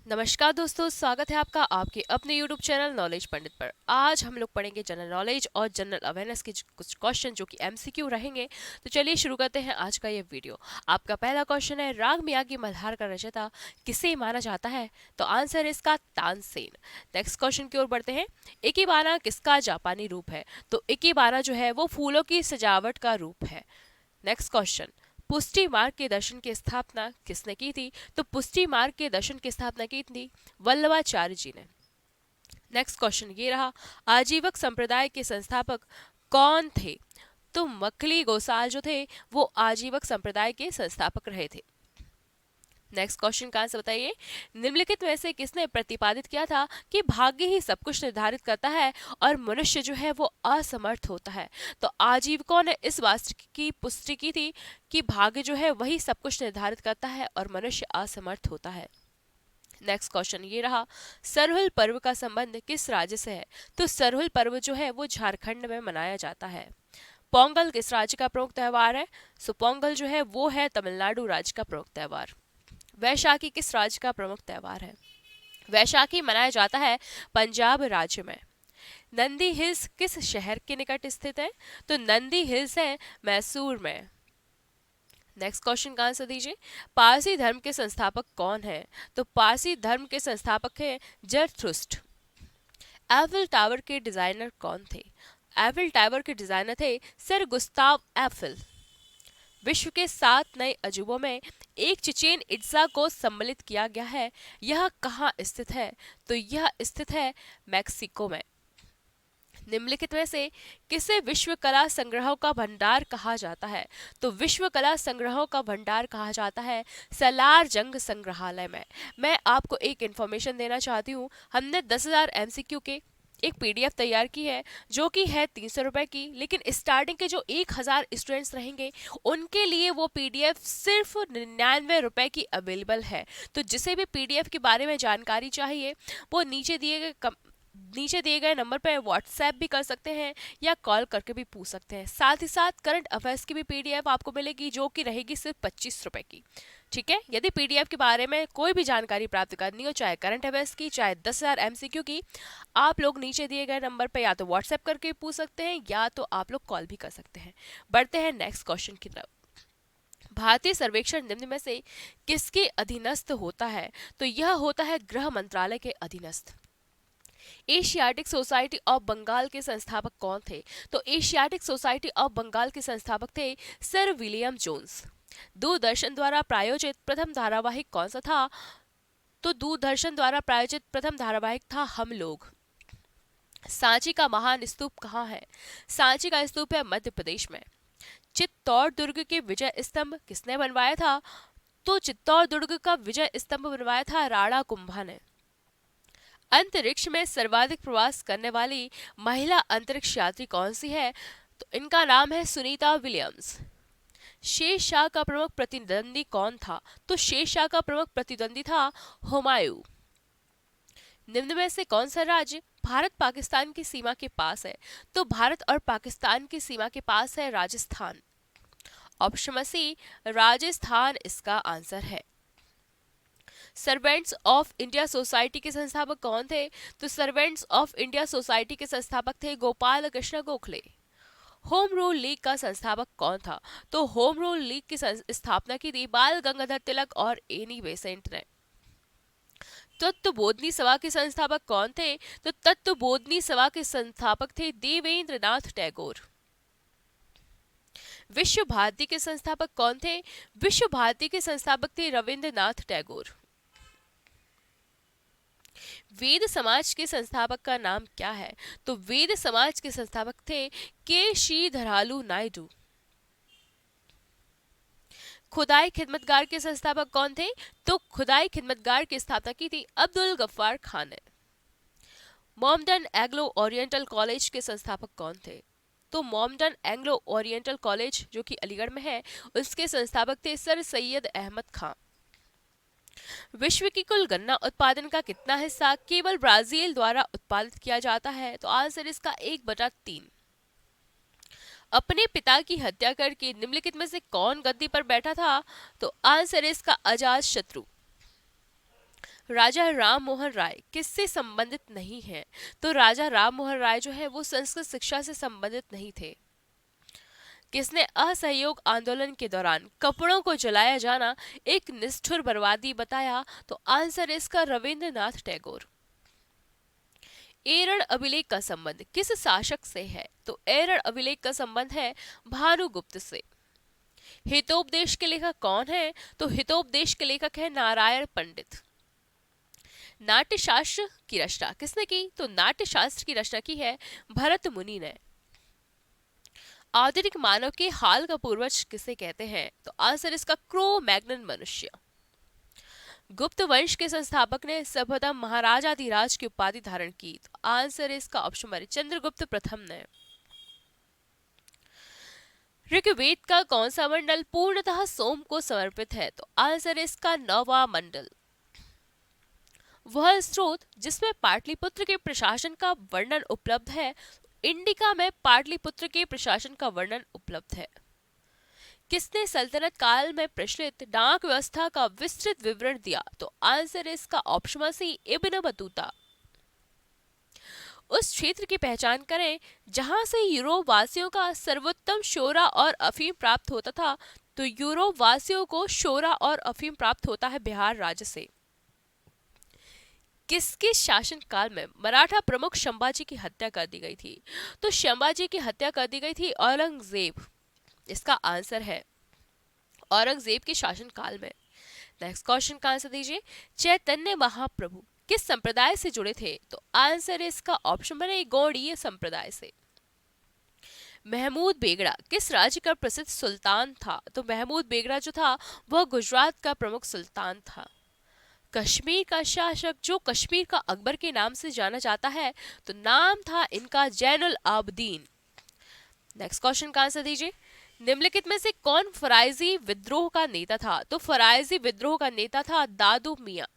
नमस्कार दोस्तों, स्वागत है आपका आपके अपने YouTube चैनल नॉलेज पंडित पर। आज हम लोग पढ़ेंगे जनरल नॉलेज और जनरल अवेयरनेस के कुछ क्वेश्चन जो कि MCQ रहेंगे। तो चलिए शुरू करते हैं आज का ये वीडियो। आपका पहला क्वेश्चन है, राग मियागी मल्हार का रचयिता किसे माना जाता है? तो आंसर है इसका तानसेन। नेक्स्ट क्वेश्चन की ओर बढ़ते हैं। इकिबाना किसका जापानी रूप है? तो इकिबाना जो है वो फूलों की सजावट का रूप है। नेक्स्ट क्वेश्चन, पुष्टि मार्ग के दर्शन की स्थापना किसने की थी? तो पुष्टि मार्ग के दर्शन की स्थापना की थी वल्लभाचार्य जी ने। नेक्स्ट क्वेश्चन ये रहा, आजीवक संप्रदाय के संस्थापक कौन थे? तो मखली गोसाल जो थे वो आजीवक संप्रदाय के संस्थापक रहे थे। नेक्स्ट क्वेश्चन का आंसर बताइए। निम्नलिखित में से किसने प्रतिपादित किया था कि भाग्य ही सब कुछ निर्धारित करता है और मनुष्य जो है वो असमर्थ होता है? तो आजीवकों ने इस वास्तव की पुष्टि की थी कि भाग्य जो है वही सब कुछ निर्धारित करता है और मनुष्य असमर्थ होता है। नेक्स्ट क्वेश्चन ये रहा, सरहुल पर्व का संबंध किस राज्य से है? तो सरहुल पर्व जो है वो झारखंड में मनाया जाता है। पोंगल किस राज्य का प्रमुख त्योहार है? सो पोंगल जो है वो है तमिलनाडु राज्य का प्रमुख त्योहार। वैशाखी किस राज्य का प्रमुख त्योहार है? वैशाखी मनाया जाता है पंजाब राज्य में। नंदी हिल्स किस शहर के निकट स्थित है? तो नंदी हिल्स है मैसूर में। नेक्स्ट क्वेश्चन का आंसर दीजिए। पारसी धर्म के संस्थापक कौन है? तो पारसी धर्म के संस्थापक है जरथुस्ट्र। एफिल टावर के डिजाइनर कौन थे? एफिल टावर के डिजाइनर थे सर गुस्ताव एफिल। विश्व के 7 नए अजूबों में एक चिचेन इट्जा को सम्मिलित किया गया है। यह कहाँ स्थित है? तो यह स्थित है मैक्सिको में। निम्नलिखित में से किसे विश्व कला संग्रहों का भंडार कहा जाता है? तो विश्व कला संग्रहों का भंडार कहा जाता है सलार जंग संग्रहालय में। मैं आपको एक इंफॉर्मेशन देना चाहती हूँ, हमने 10,000 MCQ के एक PDF तैयार की है जो कि है 300 रुपए की, लेकिन स्टार्टिंग के जो 1,000 स्टूडेंट्स रहेंगे उनके लिए वो PDF सिर्फ 99 रुपए की अवेलेबल है। तो जिसे भी PDF के बारे में जानकारी चाहिए वो नीचे दिए गए नंबर पर व्हाट्सएप भी कर सकते हैं या कॉल करके भी पूछ सकते हैं। साथ ही साथ करंट अफेयर्स की भी PDF आपको मिलेगी जो कि रहेगी सिर्फ 25 रुपए की। ठीक है, यदि PDF के बारे में कोई भी जानकारी प्राप्त करनी हो, चाहे करंट अफेयर्स की चाहे 10,000 MCQ की, आप लोग नीचे दिए गए नंबर पर या तो व्हाट्सएप करके पूछ सकते हैं या तो आप लोग कॉल भी कर सकते हैं। बढ़ते हैं नेक्स्ट क्वेश्चन की तरफ। भारतीय सर्वेक्षण निम्न में से किसके अधीनस्थ होता है? तो यह होता है गृह मंत्रालय के अधीनस्थ। एशियाटिक सोसाइटी ऑफ बंगाल के संस्थापक कौन थे? तो एशियाटिक सोसाइटी ऑफ बंगाल के संस्थापक थे सर विलियम जोन्स। दूरदर्शन द्वारा प्रायोजित प्रथम धारावाहिक कौन सा था? तो दूरदर्शन द्वारा प्रायोजित प्रथम धारावाहिक था हम लोग। सांची का महान स्तूप कहाँ है? सांची का स्तूप है मध्य प्रदेश में। चित्तौड़ दुर्ग के विजय स्तंभ किसने बनवाया था? तो चित्तौड़ दुर्ग का विजय स्तंभ बनवाया था राणा कुंभा ने। अंतरिक्ष में सर्वाधिक प्रवास करने वाली महिला अंतरिक्ष यात्री कौन सी है? तो इनका नाम है सुनीता विलियम्स। शेष शाह का प्रमुख प्रतिद्वंदी कौन था? तो शेष शाह का प्रमुख प्रतिद्वंदी था हुमायूं। निम्न में से कौन सा राज्य भारत पाकिस्तान की सीमा के पास है? तो भारत और पाकिस्तान की सीमा के पास है राजस्थान। ऑप्शन सी राजस्थान इसका आंसर है। सर्वेंट्स ऑफ इंडिया सोसाइटी के संस्थापक कौन थे? तो सर्वेंट्स ऑफ इंडिया सोसाइटी के संस्थापक थे Gopal Krishna Gokhale. Home rule league का संस्थापक कौन था? तो होम रूल लीग की स्थापना की थी बाल गंगाधर तिलक और एनी बेसेंट ने। तत्वबोधनी सभा के संस्थापक कौन थे? तो तत्वबोधनी सभा के संस्थापक थे देवेंद्र नाथ टैगोर। विश्व भारती के संस्थापक कौन थे? विश्व भारती के संस्थापक थे रविंद्रनाथ टैगोर। वेद समाज के संस्थापक का नाम क्या है? तो वेद समाज के संस्थापक थे के श्रीधरालु नायडू। खुदाई खिदमतगार के संस्थापक कौन थे? तो खुदाई खिदमतगार की स्थापना की थी अब्दुल गफ्फार खान ने। मॉमडन एंग्लो ओरिएंटल कॉलेज के संस्थापक कौन थे? तो मॉमडन एंग्लो ओरिएंटल कॉलेज जो कि अलीगढ़ में है उसके संस्थापक थे सर सैयद अहमद खान। विश्व की कुल गन्ना उत्पादन का कितना हिस्सा केवल ब्राजील द्वारा उत्पादित किया जाता है? तो आंसर इसका 1/3। अपने पिता की हत्या करके निम्नलिखित में से कौन गद्दी पर बैठा था? तो आंसर इसका अजात शत्रु। राजा राम मोहन राय किससे संबंधित नहीं है? तो राजा राम मोहन राय जो है वो संस्कृत शिक्षा से संबंधित नहीं थे। किसने असहयोग आंदोलन के दौरान कपड़ों को जलाया जाना एक निष्ठुर बर्बादी बताया? तो आंसर इसका रविंद्रनाथ टैगोर। एरण अभिलेख का संबंध किस शासक से है? तो एरण अभिलेख का संबंध है भानुगुप्त से। हितोपदेश के लेखक कौन है? तो हितोपदेश के लेखक है नारायण पंडित। नाट्य शास्त्र की रचना किसने की? तो नाट्य शास्त्र की रचना की है भरत मुनि ने। आधुनिक मानव के हाल का पूर्वज किसे कहते हैं? तो आंसर इसका क्रो मैग्नन मनुष्य। गुप्त वंश के संस्थापक ने सर्वप्रथम महाराजाधिराज की उपाधि धारण की? तो आंसर इसका ऑप्शन नंबर चंद्रगुप्त प्रथम ने। ऋग्वेद का कौन सा मंडल पूर्णतः सोम को समर्पित है? तो आंसर इसका 9वां मंडल। वह स्रोत जिसमें पाटलिपुत्र के प्रशासन का वर्णन उपलब्ध है? इंडिका में पाटलिपुत्र के प्रशासन का वर्णन उपलब्ध है। किसने सल्तनत काल में प्रचलित डाक व्यवस्था का विस्तृत विवरण दिया? तो आंसर इसका ऑप्शन सी इब्न बतूता। उस क्षेत्र की पहचान करें जहां से यूरोप वासियों का सर्वोत्तम शोरा और अफीम प्राप्त होता था। तो यूरोप वासियों को शोरा और अफीम प्राप्त होता है बिहार राज्य से। किसके शासनकाल में मराठा प्रमुख शंभाजी की हत्या कर दी गई थी? तो शंभाजी की हत्या कर दी गई थी औरंगजेब। इसका आंसर है औरंगजेब के शासनकाल में। नेक्स्ट क्वेश्चन का आंसर दीजिए। चैतन्य महाप्रभु किस संप्रदाय से जुड़े थे? तो आंसर इसका ऑप्शन बने गौड़ीय संप्रदाय से। महमूद बेगड़ा किस राज्य का प्रसिद्ध सुल्तान था? तो महमूद बेगड़ा जो था वह गुजरात का प्रमुख सुल्तान था। कश्मीर का शासक जो कश्मीर का अकबर के नाम से जाना जाता है, तो नाम था इनका जैनुल आबदीन। नेक्स्ट क्वेश्चन का आंसर दीजिए। निम्नलिखित में से कौन फराइजी विद्रोह का नेता था? तो फराइजी विद्रोह का नेता था दादू मियां।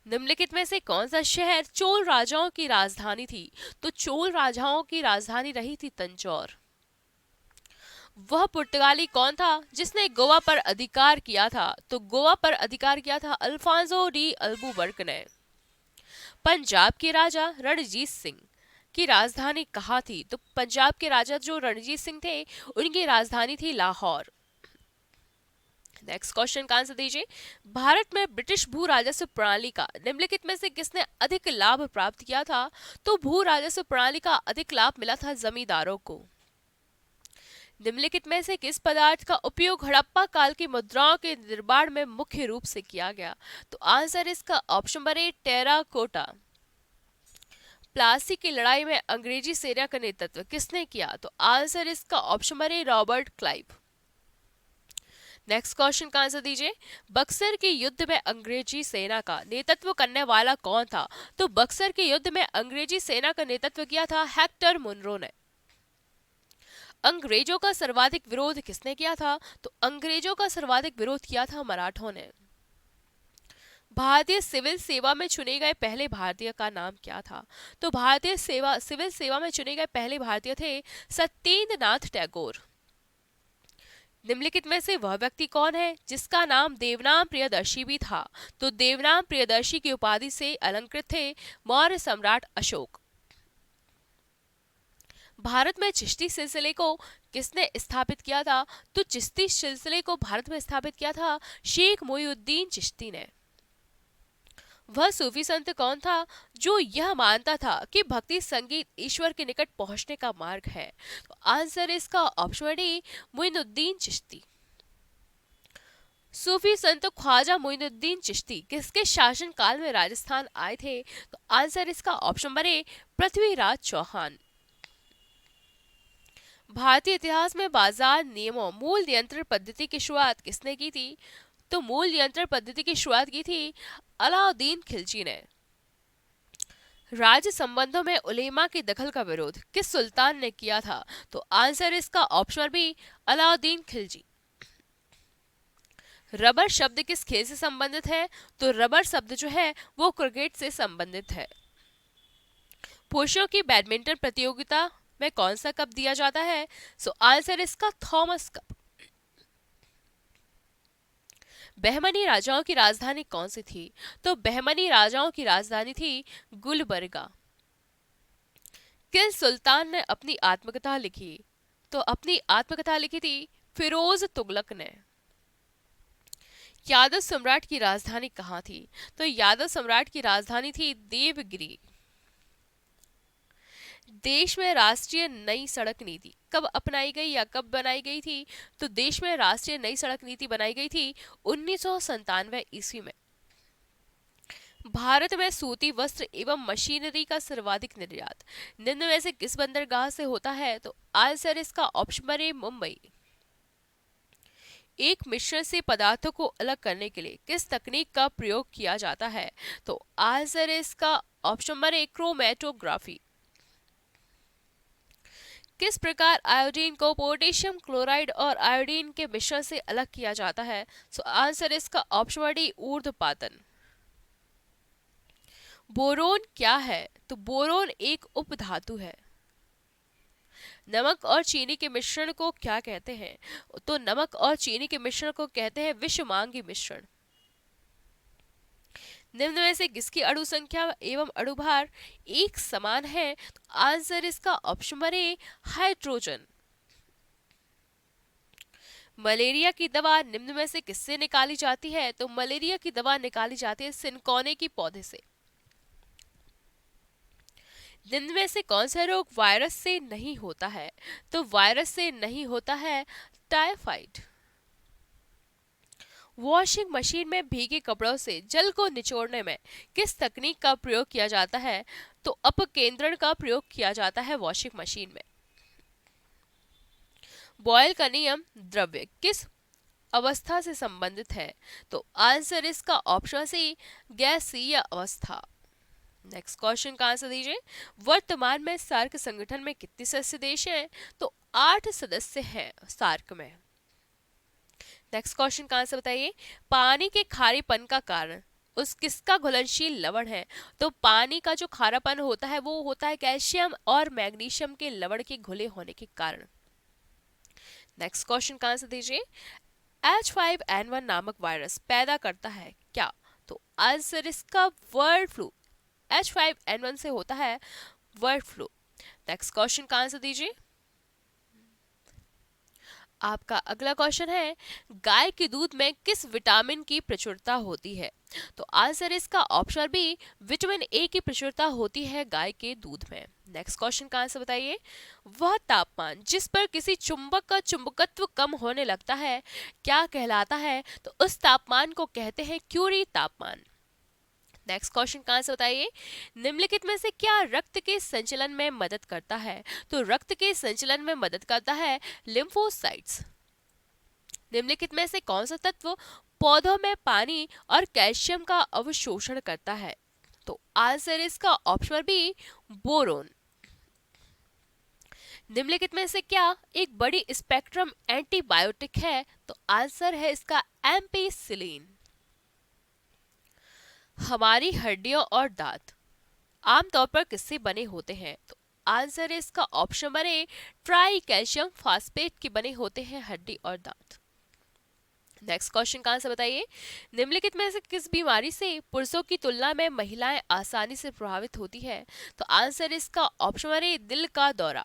निम्नलिखित में से कौन सा शहर चोल राजाओं की राजधानी थी? तो चोल राजाओं की राजधानी रही थी तंजौर। वह पुर्तगाली कौन था जिसने गोवा पर अधिकार किया था? तो गोवा पर अधिकार किया था अल्फांसो डी अल्बुबर्क ने। पंजाब के राजा रणजीत सिंह की राजधानी कहाँ थी? तो पंजाब के राजा जो रणजीत सिंह थे उनकी राजधानी थी लाहौर। नेक्स्ट क्वेश्चन का आंसर दीजिए। भारत में ब्रिटिश भू राजस्व प्रणाली का निम्नलिखित में से किसने अधिक लाभ प्राप्त किया था? तो भू राजस्व प्रणाली का अधिक लाभ मिला था जमींदारों को। निम्नलिखित में से किस पदार्थ का उपयोग हड़प्पा काल की मुद्राओं के निर्माण में मुख्य रूप से किया गया? तो आंसर इसका ऑप्शन नंबर ए टेराकोटा। प्लासी की लड़ाई में अंग्रेजी सेना का नेतृत्व किसने किया? तो आंसर इसका ऑप्शन नंबर ए रॉबर्ट क्लाइव। नेक्स्ट क्वेश्चन का आंसर दीजिए। बक्सर के युद्ध में अंग्रेजी सेना का नेतृत्व करने वाला कौन था? तो बक्सर के युद्ध में अंग्रेजी सेना का नेतृत्व किया था हेक्टर मुनरो ने। अंग्रेजों का सर्वाधिक विरोध किसने किया था? तो अंग्रेजों का सर्वाधिक विरोध किया था मराठों ने। भारतीय सिविल सेवा में चुने गए पहले भारतीय का नाम क्या था? तो भारतीय सिविल सेवा में चुने गए पहले भारतीय थे सत्येंद्र नाथ टैगोर। निम्नलिखित में से वह व्यक्ति कौन है जिसका नाम देवनाम प्रियदर्शी भी था? तो देवनाम प्रियदर्शी की उपाधि से अलंकृत थे मौर्य सम्राट अशोक। भारत में चिश्ती सिलसिले को किसने स्थापित किया था? तो चिश्ती सिलसिले को भारत में स्थापित किया था शेख मोइनुद्दीन चिश्ती ने। वह सूफी संत कौन था जो यह मानता था कि भक्ति संगीत ईश्वर के निकट पहुंचने का मार्ग है? तो आंसर इसका ऑप्शन डी मोइनुद्दीन चिश्ती। सूफी संत ख्वाजा मोइनुद्दीन चिश्ती किसके शासन काल में राजस्थान आए थे? तो आंसर इसका option number A Prithviraj Chauhan. भारतीय इतिहास में बाजार नियमों मूल नियंत्रण पद्धति की शुरुआत किसने की थी? तो मूल नियंत्रण पद्धति की शुरुआत की थी अलाउद्दीन खिलजी ने। राज्य संबंधों में उलेमा की दखल का विरोध किस सुल्तान ने किया था? तो आंसर इसका option B Alauddin Khilji. Rubber शब्द किस खेल से संबंधित है? तो रबर शब्द जो है वो क्रिकेट से संबंधित है। पुरुषों की बैडमिंटन प्रतियोगिता में कौन सा कप दिया जाता है? सो आंसर इसका थॉमस कप। बहमनी राजाओं की राजधानी कौन सी थी? तो बहमनी राजाओं की राजधानी थी गुलबर्गा। किस सुल्तान ने अपनी आत्मकथा लिखी? तो अपनी आत्मकथा लिखी थी फिरोज तुगलक ने। यादव सम्राट की राजधानी कहाँ थी? तो यादव सम्राट की राजधानी थी देवगिरी। देश में राष्ट्रीय नई सड़क नीति कब अपनाई गई या कब बनाई गई थी? तो देश में राष्ट्रीय नई सड़क नीति बनाई गई थी 1997 ईस्वी में। भारत में सूती वस्त्र एवं मशीनरी का सर्वाधिक निर्यात निम्न में से किस बंदरगाह से होता है? तो आंसर इसका ऑप्शन ए मुंबई। एक मिश्रण से पदार्थों को अलग करने के लिए किस तकनीक का प्रयोग किया जाता है? तो आंसर इसका ऑप्शन ए क्रोमेटोग्राफी। किस प्रकार आयोडीन को पोटेशियम क्लोराइड और आयोडीन के मिश्रण से अलग किया जाता है? सो आंसर इसका ऑप्शन डी ऊर्ध्वपातन। बोरोन क्या है? तो बोरोन एक उपधातु है। नमक और चीनी के मिश्रण को क्या कहते हैं? तो नमक और चीनी के मिश्रण को कहते हैं विषमांगी मिश्रण। निम्न में से किसकी अणु संख्या एवं अणुभार एक समान है? तो आंसर इसका ऑप्शन ए हाइड्रोजन। मलेरिया की दवा निम्न में से किससे निकाली जाती है? तो मलेरिया की दवा निकाली जाती है सिनकोने की पौधे से। निम्न में से कौन सा रोग वायरस से नहीं होता है? तो वायरस से नहीं होता है टाइफाइड। वॉशिंग मशीन में भीगे कपड़ों से जल को निचोड़ने में किस तकनीक का प्रयोग किया जाता है? तो अपकेंद्रण का प्रयोग किया जाता है वॉशिंग मशीन में। बॉयल का नियम द्रव्य किस अवस्था से संबंधित है? तो आंसर इसका ऑप्शन सी गैसीय अवस्था। नेक्स्ट क्वेश्चन का आंसर दीजिए। वर्तमान में सार्क संगठन में कितने सदस्य देश हैं? तो 8 सदस्य हैं सार्क में। नेक्स्ट क्वेश्चन का आंसर बताइए। पानी के खारेपन का कारण उस किसका घुलनशील लवण है? तो पानी का जो खारापन होता है वो होता है कैल्शियम और मैग्नीशियम के लवण के घुले होने के कारण। नेक्स्ट क्वेश्चन का आंसर दीजिए। H5N1 नामक वायरस पैदा करता है क्या? तो आंसर इसका बर्ड फ्लू। H5N1 से होता है बर्ड फ्लू। नेक्स्ट क्वेश्चन का आंसर दीजिए। आपका अगला क्वेश्चन है गाय के दूध में किस विटामिन की प्रचुरता होती है? तो आंसर इसका ऑप्शन बी विटामिन ए की प्रचुरता होती है गाय के दूध में। नेक्स्ट क्वेश्चन का आंसर बताइए। वह तापमान जिस पर किसी चुंबक का चुंबकत्व कम होने लगता है क्या कहलाता है? तो उस तापमान को कहते हैं क्यूरी तापमान। नेक्स्ट क्वेश्चन का आंसर बताइए। निम्नलिखित में से क्या रक्त के संचलन में मदद करता है? तो रक्त के संचलन में मदद करता है लिम्फोसाइट्स। निम्नलिखित में से कौन सा तत्व पौधों में पानी और कैल्शियम का अवशोषण करता है? तो आंसर इसका ऑप्शन बी बोरोन। निम्नलिखित में से क्या एक बड़ी स्पेक्ट्रम एंटीबायोटिक है? तो आंसर है इसका एम्पिसिलिन। हमारी हड्डियां और दांत आमतौर पर किससे बने होते हैं? तो आंसर है इसका option A try calcium phosphate के बने होते हैं हड्डी और दांत। नेक्स्ट क्वेश्चन का आंसर बताइए। निम्नलिखित में से किस बीमारी से पुरुषों की तुलना में महिलाएं आसानी से प्रभावित होती है? तो आंसर इसका ऑप्शन ए दिल का दौरा।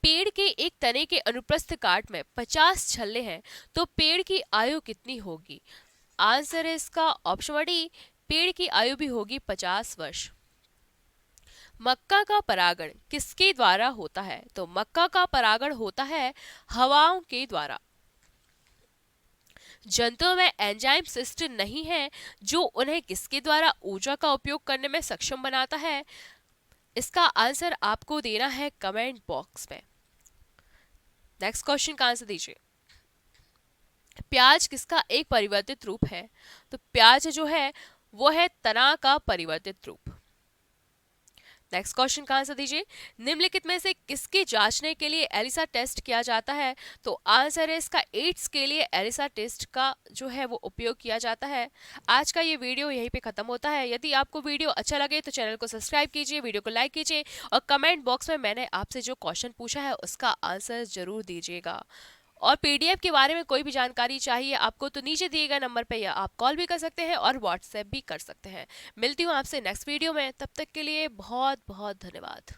पेड़ के एक तने के अनुप्रस्थ काट में 50 छल्ले हैं तो पेड़ की आयु कितनी होगी? आंसर है इसका ऑप्शन डी पेड़ की आयु भी होगी 50 वर्ष। मक्का का परागण किसके द्वारा होता है? तो मक्का का परागण होता है हवाओं के द्वारा। जंतुओं में एंजाइम सिस्टम नहीं है जो उन्हें किसके द्वारा ऊर्जा का उपयोग करने में सक्षम बनाता है? इसका आंसर आपको देना है कमेंट बॉक्स में। नेक्स्ट क्वेश्चन का आंसर दीजिए। प्याज किसका एक परिवर्तित रूप है? तो प्याज जो है वो है तना का परिवर्तित रूप। नेक्स्ट क्वेश्चन का आंसर दीजिए। निम्नलिखित में से किसके जांचने के लिए एलिसा टेस्ट किया जाता है? तो आंसर है इसका एड्स के लिए एलिसा टेस्ट का जो है वो उपयोग किया जाता है। आज का ये वीडियो यहीं पे खत्म होता है। यदि आपको वीडियो अच्छा लगे तो चैनल को सब्सक्राइब कीजिए, वीडियो को लाइक कीजिए और कमेंट बॉक्स में मैंने आपसे जो क्वेश्चन पूछा है उसका आंसर जरूर दीजिएगा। और पीडीएफ के बारे में कोई भी जानकारी चाहिए आपको तो नीचे दिए गए नंबर पे या आप कॉल भी कर सकते हैं और व्हाट्सएप भी कर सकते हैं। मिलती हूँ आपसे नेक्स्ट वीडियो में, तब तक के लिए बहुत बहुत धन्यवाद।